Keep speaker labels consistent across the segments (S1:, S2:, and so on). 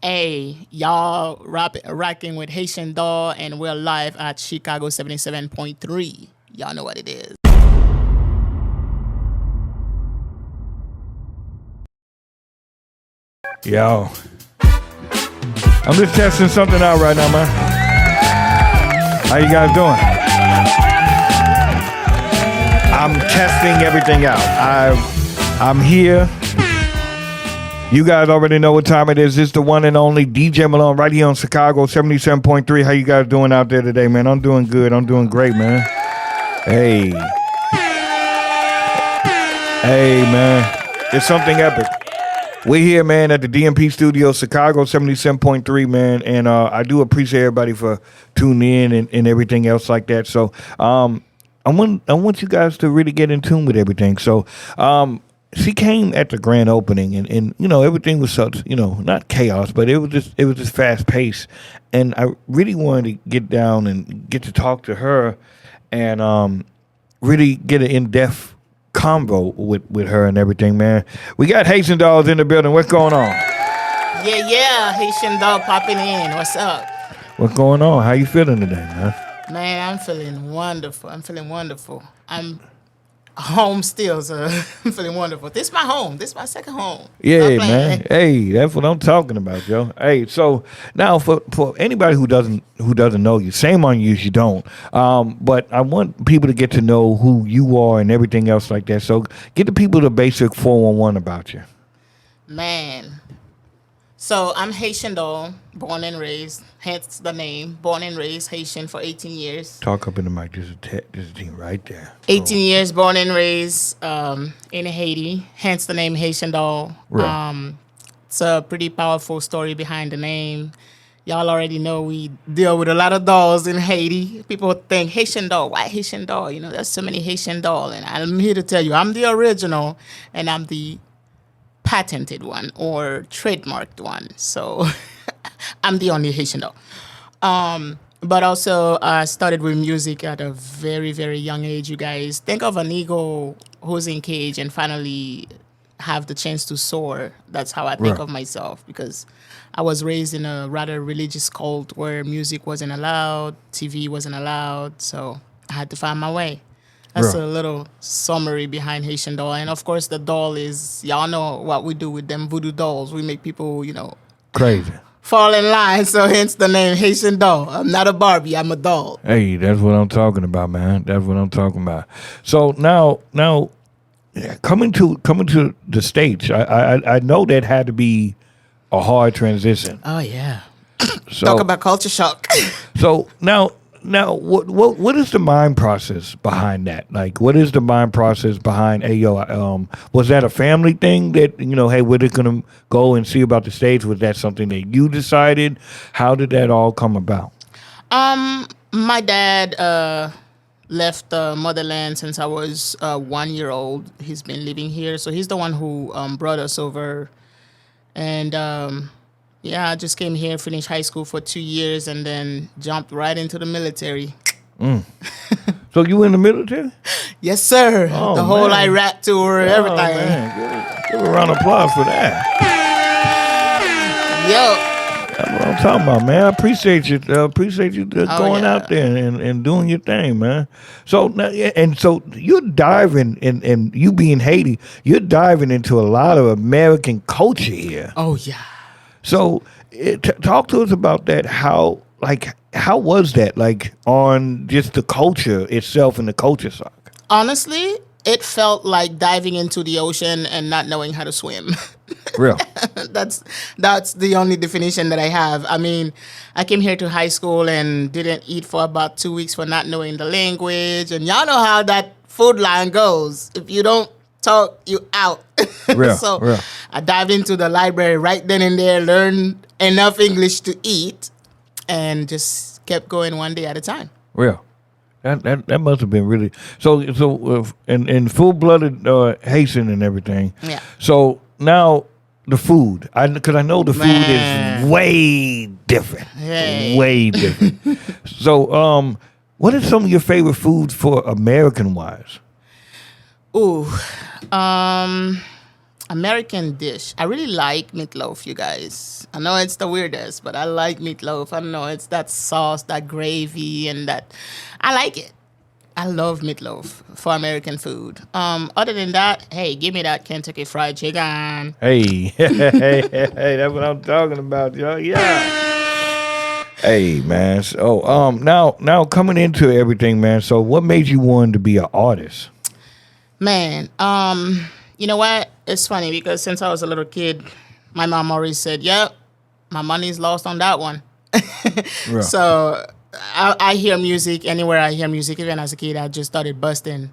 S1: Hey, y'all rocking with Haitian Doll, and we're live at Chicago 77.3. Y'all know what it is.
S2: Yo, I'm just testing something out right now, man. How you guys doing? I'm testing everything out. I'm here. You guys already know what time it is. It's the one and only DJ Malone right here on Chicago 77.3. How you guys doing out there today, man? I'm doing good. I'm doing great, man. Hey. Hey, man. It's something epic. We're here, man, at the DMP Studio, Chicago 77.3, man. And I do appreciate everybody for tuning in and everything else like that. So I want you guys to really get in tune with everything. So she came at the grand opening, and you know, everything was such, you know, not chaos, but it was just fast paced. And I really wanted to get down and get to talk to her and really get an in-depth convo with her and everything, man. We got Haitian Dolls in the building. What's going on?
S1: Yeah, Haitian Doll popping in. What's up?
S2: What's going on? How you feeling today, man?
S1: Man, I'm feeling wonderful. I'm home still, so I'm feeling wonderful. This is my home. This is my second home.
S2: Yeah, man. Hey, that's what I'm talking about, yo. Hey, so now for anybody who doesn't know you, shame on you if you don't. But I want people to get to know who you are and everything else like that. So get the people the basic 411 about you.
S1: Man. So I'm Haitian Doll, born and raised, hence the name. Born and raised Haitian for 18 years.
S2: Talk up in the mic. This is a team right there.
S1: 18 years, born and raised in Haiti, hence the name Haitian Doll.
S2: Right.
S1: It's a pretty powerful story behind the name. Y'all already know we deal with a lot of dolls in Haiti. People think Haitian Doll, why Haitian Doll? You know, there's so many Haitian Doll, and I'm here to tell you, I'm the original, and I'm the patented one or trademarked one. So I'm the only Haitian Doll. But also I started with music at a very, very young age, you guys. Think of an eagle who's in cage and finally have the chance to soar. That's how I think of myself, because I was raised in a rather religious cult where music wasn't allowed, TV wasn't allowed, so I had to find my way. That's a little summary behind Haitian Doll. And of course, the doll is, y'all know what we do with them voodoo dolls. We make people, you know,
S2: Crazy.
S1: fall in line. So hence the name Haitian Doll. I'm not a Barbie, I'm a doll.
S2: Hey, that's what I'm talking about, man. That's what I'm talking about. So now, coming to the States, I know that had to be a hard transition.
S1: Oh, yeah.
S2: So,
S1: Talk about culture shock.
S2: So now, what is the mind process behind that? Like, what is the mind process behind? Hey, yo, was that a family thing that, you know, hey, we're just gonna go and see about the States? Was that something that you decided? How did that all come about?
S1: My dad left the motherland since I was 1 year old. He's been living here, so he's the one who brought us over. And yeah, I just came here, finished high school for 2 years, and then jumped right into the military.
S2: So you in the military?
S1: Yes, sir.
S2: Oh,
S1: the whole
S2: man.
S1: Iraq tour, everything.
S2: Man. Give a round of applause for that.
S1: Yo.
S2: That's what I'm talking about, man. I appreciate you. Going out there and doing your thing, man. So now, and so you're diving and you being Haiti, you're diving into a lot of American culture here.
S1: Oh, yeah.
S2: So talk to us about that. How was that, like, on just the culture itself and the culture side?
S1: Honestly, it felt like diving into the ocean and not knowing how to swim.
S2: Real.
S1: That's the only definition that I have. I mean, I came here to high school and didn't eat for about 2 weeks for not knowing the language. And y'all know how that food line goes. If you don't talk, you out.
S2: Real,
S1: So
S2: real.
S1: I dived into the library right then and there, learned enough English to eat, and just kept going one day at a time.
S2: Real. That must have been really so and full blooded Haitian and everything.
S1: Yeah.
S2: So now the food, because I know the food is way different.
S1: Hey.
S2: Way different. So what are some of your favorite foods for American wise?
S1: Ooh, American dish. I really like meatloaf, you guys. I know it's the weirdest, but I like meatloaf. I don't know, it's that sauce, that gravy, and that. I like it. I love meatloaf for American food. Other than that, hey, give me that Kentucky Fried Chicken.
S2: Hey, hey, that's what I'm talking about, yo. Yeah. Hey, man. So, now coming into everything, man. So, what made you want to be an artist?
S1: Man, you know what? It's funny because since I was a little kid, my mom always said, "Yep, my money's lost on that one."
S2: Yeah.
S1: So I hear music anywhere I hear music. Even as a kid, I just started busting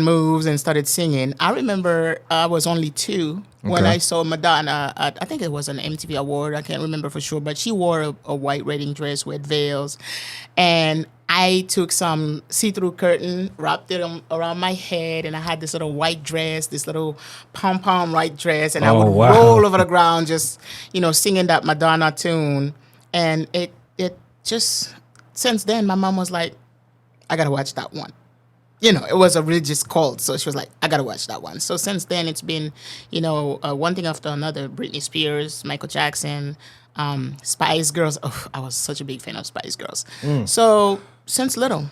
S1: moves and started singing. I remember I was only 2 when
S2: Okay.
S1: I saw Madonna at, I think it was an MTV award. I can't remember for sure, but she wore a white wedding dress with veils. And I took some see-through curtain, wrapped it around my head, and I had this little white dress, this little pom-pom white dress, and I
S2: Oh,
S1: would
S2: wow.
S1: roll over the ground just, singing that Madonna tune. And it just, since then, my mom was like, I got to watch that one. It was a religious cult. So she was like, I got to watch that one. So since then, it's been, one thing after another. Britney Spears, Michael Jackson, Spice Girls. Oh, I was such a big fan of Spice Girls. So since little.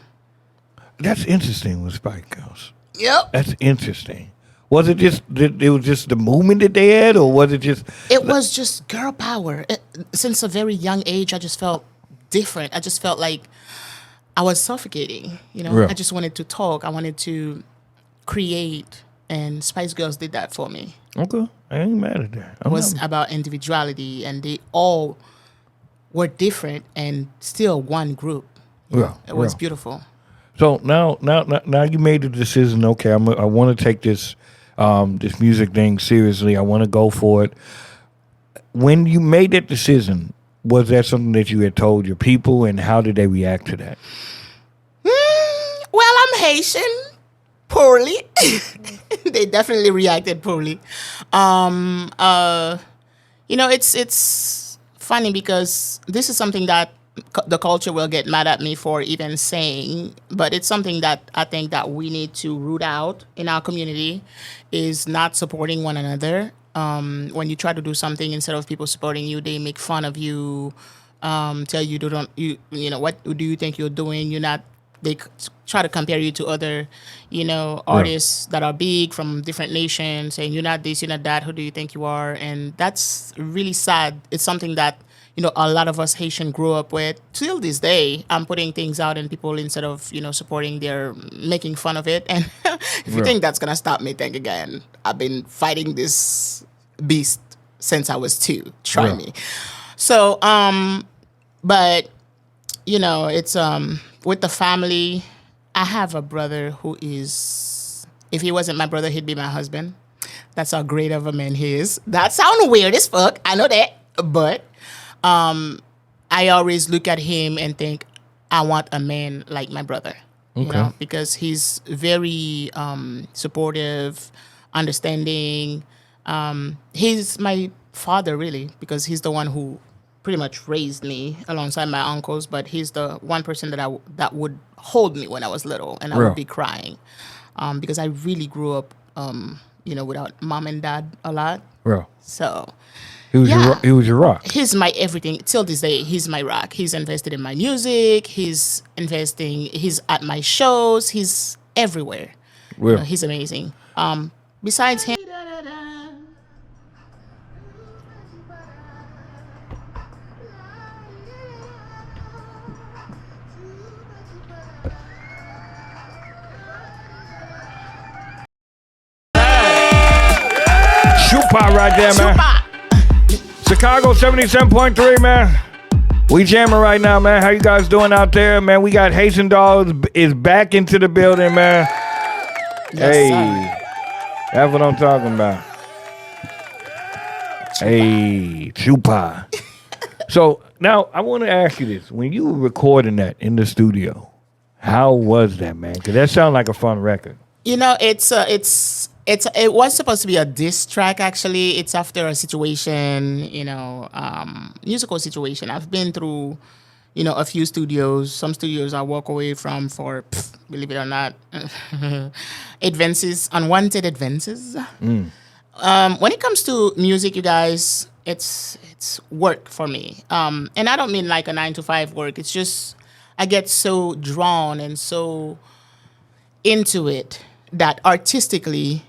S2: That's interesting with Spike Girls.
S1: Yep.
S2: That's interesting. Was it just it was just the movement that they had, or was it just?
S1: It was just girl power. Since a very young age, I just felt different. I just felt like I was suffocating.
S2: Yeah.
S1: I just wanted to talk. I wanted to create, and Spice Girls did that for me.
S2: Okay, I ain't mad at that.
S1: It was about individuality, and they all were different and still one group.
S2: Yeah,
S1: It was
S2: yeah.
S1: beautiful.
S2: So now you made the decision. Okay, I want to take this this music thing seriously. I want to go for it. When you made that decision, was that something that you had told your people, and how did they react to that?
S1: Well, I'm Haitian. Poorly. They definitely reacted poorly. It's funny because this is something that the culture will get mad at me for even saying, but it's something that I think that we need to root out in our community, is not supporting one another. When you try to do something, instead of people supporting you, they make fun of you, tell you what do you think you're doing? You're not. They try to compare you to other, artists that are big from different nations, saying you're not this, you're not that. Who do you think you are? And that's really sad. It's something that a lot of us Haitian grew up with. Till this day, I'm putting things out, and people, instead of supporting, they're making fun of it. And if you
S2: Yeah.
S1: think that's gonna stop me, think again. I've been fighting this beast since I was 2. Try
S2: Yeah.
S1: me. So, but it's with the family. I have a brother who is, if he wasn't my brother, he'd be my husband. That's how great of a man he is. That sounds weird as fuck. I know that, but I always look at him and think, I want a man like my brother.
S2: Okay.
S1: Because he's very supportive, understanding. He's my father, really, because he's the one who pretty much raised me alongside my uncles. But he's the one person that would hold me when I was little, and I
S2: Yeah.
S1: would be crying, because I really grew up, without mom and dad a lot.
S2: Well,
S1: So
S2: he was
S1: Yeah.
S2: he was your rock.
S1: he's my everything. Till this day, he's my rock. He's invested in my music. He's at my shows. He's everywhere.
S2: Well,
S1: He's amazing. Besides him,
S2: shoot pot right there, man. Chicago 77.3, man. We jamming right now, man. How you guys doing out there, man? We got Haitian Dolls is back into the building, man. Hey, that's what I'm talking about. Hey, chupa. So now I want to ask you this: when you were recording that in the studio, how was that, man? Because that sounded like a fun record.
S1: It was supposed to be a diss track. Actually, it's after a situation, musical situation. I've been through, a few studios. Some studios I walk away from for, believe it or not, unwanted advances. When it comes to music, you guys, it's work for me. And I don't mean like a 9 to 5 work. It's just I get so drawn and so into it that artistically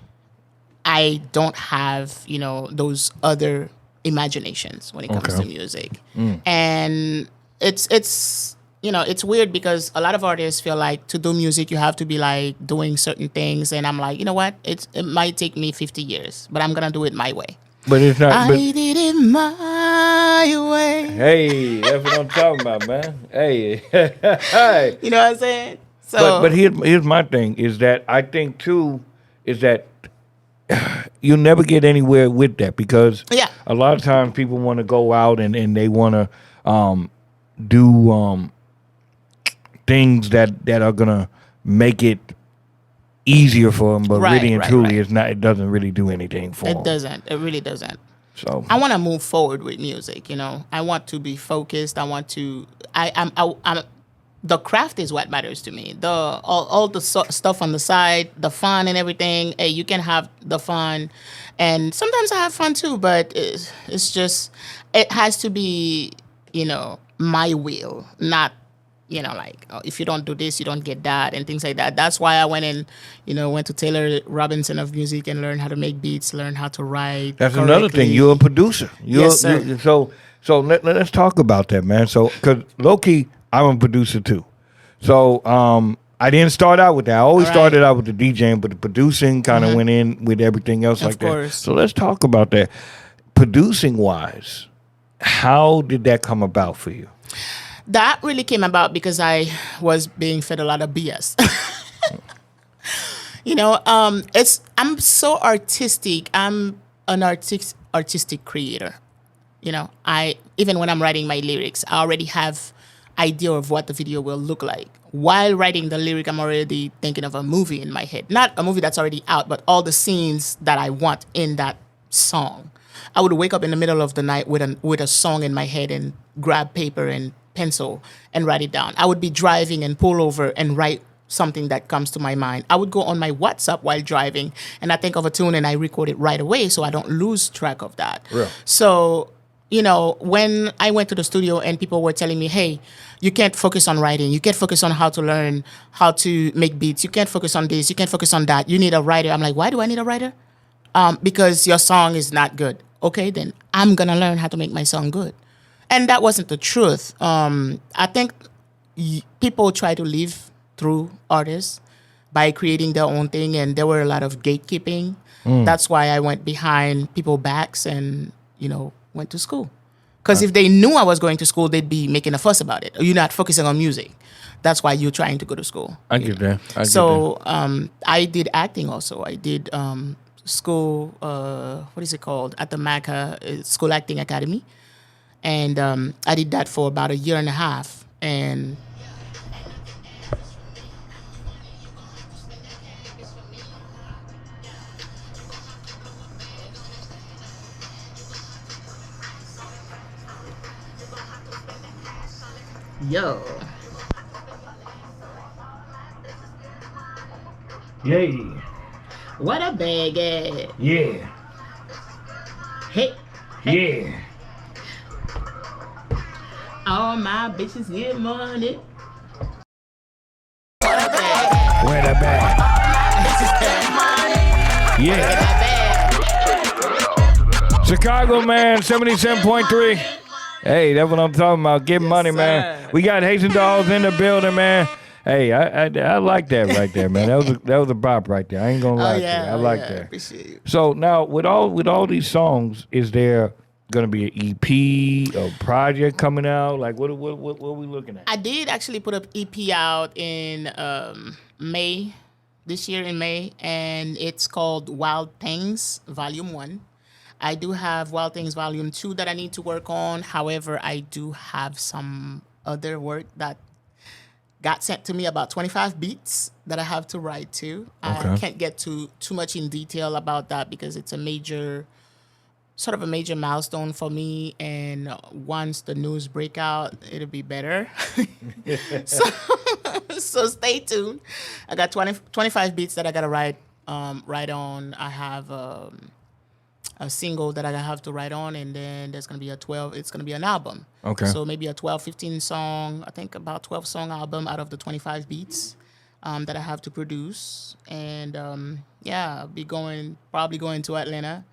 S1: I don't have, those other imaginations when it comes to
S2: Okay.
S1: music. And it's weird because a lot of artists feel like to do music you have to be like doing certain things, and I'm like, you know what? It might take me 50 years, but I'm going to do it my way.
S2: But it's not.
S1: I
S2: But
S1: did it my way.
S2: hey, that's what I'm talking about, man. Hey, hey.
S1: You know what I'm saying?
S2: But
S1: So,
S2: here's my thing is that I think too is that you'll never get anywhere with that because
S1: yeah.
S2: a lot of times people want to go out and they want to do things that are gonna make it easier for them, but
S1: Right,
S2: really and
S1: right,
S2: truly,
S1: right.
S2: it's not. It doesn't really do anything for
S1: It
S2: them.
S1: doesn't. It really doesn't.
S2: So
S1: I want to move forward with music. I want to be focused. I want to. I'm. The craft is what matters to me. The all the stuff on the side, the fun and everything. Hey, you can have the fun, and sometimes I have fun too. But it's just it has to be my will, not like, oh, if you don't do this, you don't get that, and things like that. That's why I went and went to Taylor Robinson of music and learned how to make beats, learn how to write.
S2: that's another thing.
S1: correctly.
S2: You're a producer.
S1: Yes, sir.
S2: So let's talk about that, man. So because low key, I'm a producer too. So I didn't start out with that. I always
S1: All right.
S2: started out with the DJing, but the producing kind of went in with everything else like
S1: course.
S2: that. So let's talk about that. Producing wise, how did that come about for you?
S1: That really came about because I was being fed a lot of BS. I'm so artistic. I'm an artistic creator. I even when I'm writing my lyrics, I already have idea of what the video will look like. While writing the lyric, I'm already thinking of a movie in my head. Not a movie that's already out, but all the scenes that I want in that song. I would wake up in the middle of the night with a song in my head and grab paper and pencil and write it down. I would be driving and pull over and write something that comes to my mind. I would go on my WhatsApp while driving and I think of a tune and I record it right away so I don't lose track of that.
S2: Real.
S1: So, when I went to the studio and people were telling me, hey, you can't focus on writing. You can't focus on how to learn how to make beats. You can't focus on this. You can't focus on that. You need a writer. I'm like, why do I need a writer? Because your song is not good. Okay, then I'm going to learn how to make my song good. And that wasn't the truth. I think people try to live through artists by creating their own thing, and there were a lot of gatekeeping. That's why I went behind people's backs and, went to school. Because if they knew I was going to school, they'd be making a fuss about it. You're not focusing on music. That's why you're trying to go to school.
S2: I get that.
S1: So I did acting also. I did school, what is it called? At the MACA, School Acting Academy. And I did that for about a year and a half. And yo,
S2: Yay.
S1: what a bag at.
S2: Yeah.
S1: Hey,
S2: Yeah.
S1: all my bitches get money.
S2: Where the bag? Yeah. Chicago, man, 77.3. Hey, that's what I'm talking about. Get money, man.
S1: sir.
S2: We got Haitian dolls in the building, man. Hey, I like that right there, man. That was a bop right there. I ain't gonna lie to you. I like that.
S1: Appreciate you.
S2: So now, with all these songs, is there gonna be an EP, a project coming out? Like, what are we looking at?
S1: I did actually put an EP out in May, this year in May, and it's called Wild Things Volume 1. I do have Wild Things Volume 2 that I need to work on. However, I do have some other work that got sent to me, about 25 beats that I have to write to. I
S2: Okay.
S1: can't get too much in detail about that because it's a sort of a major milestone for me, and once the news break out, it'll be better. So stay tuned. I got 25 beats that I gotta write on. I have a single that I have to write on, and then there's gonna be a 12. It's gonna be an album.
S2: Okay.
S1: So maybe a 12, 15 song. I think about 12 song album out of the 25 beats that I have to produce, and yeah, I'll be probably going to Atlanta,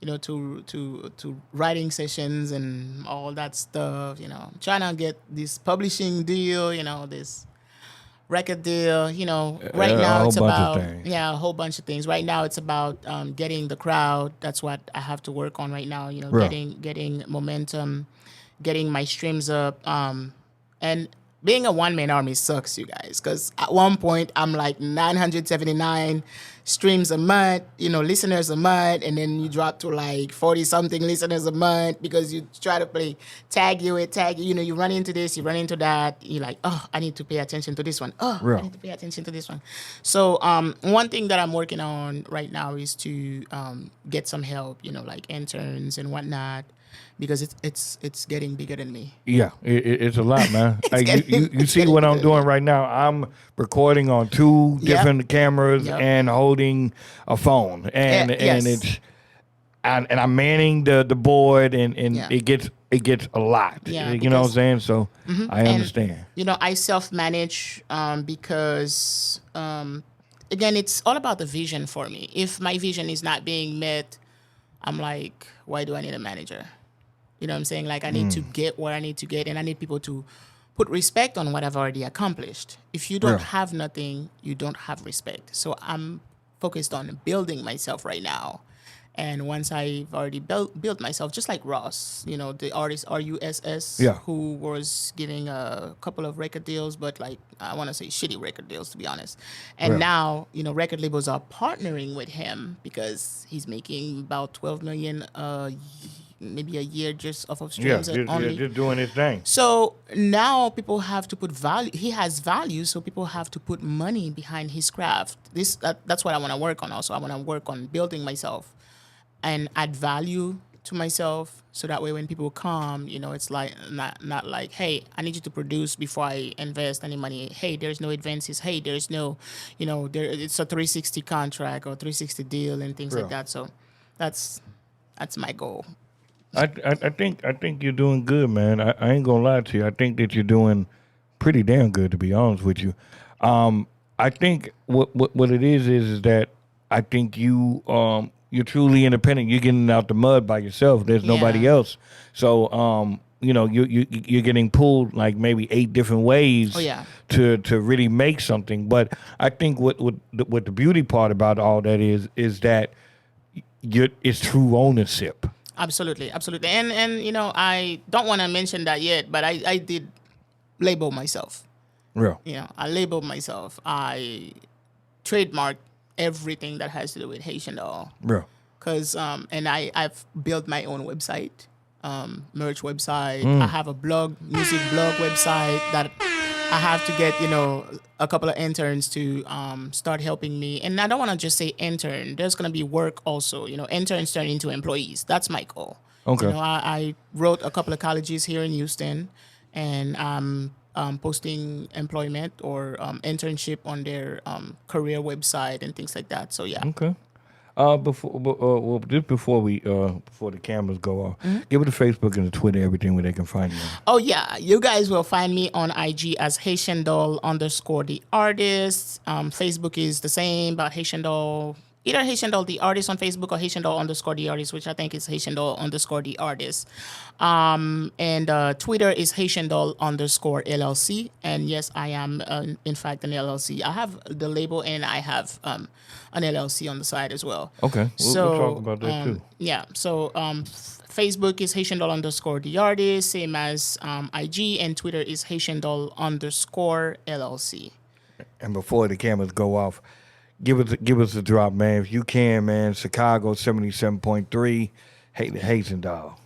S1: to writing sessions and all that stuff. Trying to get this publishing deal. This record deal. Right
S2: A
S1: now
S2: whole
S1: it's
S2: bunch of
S1: about
S2: things.
S1: a whole bunch of things. Right now it's about getting the crowd. That's what I have to work on right now.
S2: Right.
S1: Getting momentum, getting my streams up, and being a one-man army sucks, you guys, because at one point I'm like 979 streams a month, listeners a month, and then you drop to like 40-something listeners a month because you try to play tag you, you run into this, you run into that, you're like, oh, I need to pay attention to this one. Oh,
S2: Real.
S1: I need to pay attention to this one. So one thing that I'm working on right now is to get some help, like interns and whatnot, because it's getting bigger than me.
S2: Yeah, it's a lot, man. Like, you see
S1: getting
S2: what I'm
S1: bigger.
S2: doing right now? I'm recording on two
S1: Yep.
S2: different cameras
S1: Yep.
S2: and holding a phone, and
S1: Yes.
S2: it's and I'm manning the board, and
S1: Yeah.
S2: it gets a lot.
S1: Yeah,
S2: You know what I'm
S1: because-
S2: saying? So I
S1: And,
S2: understand.
S1: I self-manage because, again, it's all about the vision for me. If my vision is not being met, I'm like, why do I need a manager? You know what I'm saying? Like, I need to get where I need to get, and I need people to put respect on what I've already accomplished. If you don't
S2: Yeah.
S1: have nothing, you don't have respect. So I'm focused on building myself right now. And once I've already built myself, just like Ross, the artist RUSS,
S2: Yeah.
S1: who was getting a couple of record deals, but like, I want to say shitty record deals, to be honest. And
S2: Right.
S1: now, record labels are partnering with him because he's making about 12 million maybe a year just off of
S2: Yeah,
S1: streams
S2: just, just doing his thing.
S1: so now people have to put value. He has value, so people have to put money behind his craft. That's what I want to work on. Also, I want to work on building myself and add value to myself, so that way when people come, it's like not like, hey, I need you to produce before I invest any money. Hey, there's no advances. Hey, there's no, it's a 360 contract or 360 deal and things
S2: Yeah.
S1: like that. So that's my goal.
S2: I think you're doing good, man. I ain't gonna lie to you. I think that you're doing pretty damn good, to be honest with you. I think what it is that I think you're truly independent. You're getting out the mud by yourself. There's nobody
S1: Yeah.
S2: else. So you're getting pulled like maybe 8 different ways
S1: Oh, yeah.
S2: to really make something. But I think what the beauty part about all that is that it's true ownership.
S1: Absolutely. And I don't want to mention that yet, but I did label myself.
S2: Real.
S1: I labeled myself. I trademarked everything that has to do with Haitian doll.
S2: Real.
S1: Because and I've built my own website, merch website. I have a music blog website that I have to get, a couple of interns to start helping me. And I don't want to just say intern. There's going to be work also. Interns turn into employees. That's my goal.
S2: Okay.
S1: I wrote a couple of colleges here in Houston, and I'm posting employment or internship on their career website and things like that. So, yeah.
S2: Okay. Before the cameras go off, give it the Facebook and the Twitter, everything where they can find you.
S1: Oh, yeah. You guys will find me on IG as Haitian Doll _ the artist. Facebook is the same, but Haitian Doll, either Haitian Doll the artist on Facebook or Haitian Doll _ the artist, which I think is Haitian Doll _ the artist. And Twitter is Haitian Doll _ LLC. And yes, I am, in fact, an LLC. I have the label and I have an LLC on the side as well.
S2: Okay. We'll talk about that too.
S1: Yeah. So Facebook is Haitian Doll _ the artist, same as IG, and Twitter is Haitian Doll _ LLC.
S2: And before the cameras go off, give us a drop, man. If you can, man. Chicago 77.3. Haitian Doll.